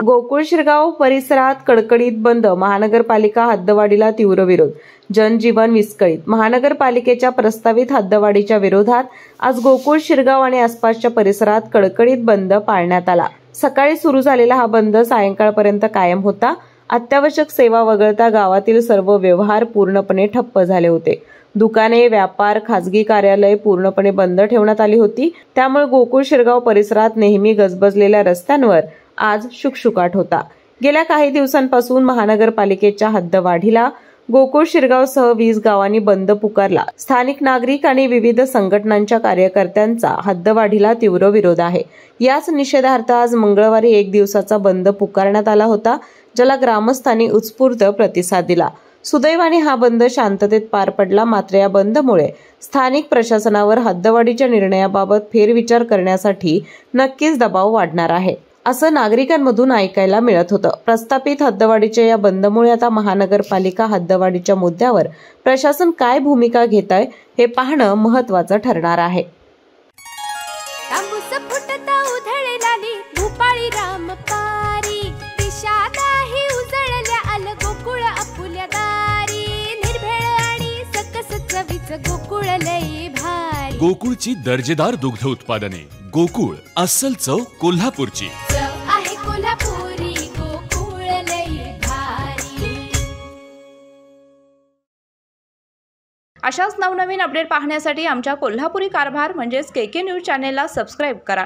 गोकुळ शिरगाव परिसरात कडकडीत बंद, महानगरपालिका हद्दवाढीला तीव्र विरोध, जनजीवन विस्कळीत। महानगरपालिकेच्या प्रस्तावित हद्दवाढीच्या विरोधात आज गोकुळ शिरगाव आणि आसपासच्या परिसरात कडकडीत बंद पाळण्यात आला। सकाळी सुरू झालेला हा बंद सायंकाळपर्यंत कायम होता। अत्यावश्यक सेवा वगळता गावातील सर्व व्यवहार पूर्णपणे ठप्प झाले होते। दुकाने, व्यापार, खासगी कार्यालय पूर्णपणे बंद ठेवण्यात आली होती। त्यामुळे गोकुळ शिरगाव परिसरात नेहमी गजबजलेल्या रस्त्यांवर आज शुकशुकाट होता। गेल्या काही दिवसांपासून महानगरपालिकेच्या हद्दवाढीला गोकुळ शिरगावसह 20 गावांनी बंद पुकारला। स्थानिक नागरिक आणि विविध संघटनांच्या कार्यकर्त्यांचा हद्दवाढीला तीव्र विरोध आहे। याच निषेधार्थ आज मंगळवारी 1 दिवसाचा बंद पुकारण्यात आला होता, ज्याला ग्रामस्थांनी उत्स्फूर्त प्रतिसाद दिला। सुदैवाने हा बंद शांततेत पार पडला। मात्र या बंदमुळे स्थानिक प्रशासनावर हद्दवाढीच्या निर्णयाबाबत फेरविचार करण्यासाठी नक्कीच दबाव वाढणार आहे, असं नागरिकांमधून ऐकायला मिळत होतं। प्रस्तावित हद्दवाढीच्या या बंदमुळे आता महानगरपालिका हद्दवाढीच्या मुद्द्यावर प्रशासन काय भूमिका घेत आहे हे पाहणं महत्त्वाचं ठरणार आहे। गोकुळची दर्जेदार दुग्ध उत्पादने। गोकुळ, अस्सल चव कोल्हापूरची। अशाच नवनवीन अपडेट पाहण्यासाठी आमच्या कोल्हापुरी कारभार म्हणजेच KK न्यूज चॅनेलला सबस्क्राईब करा।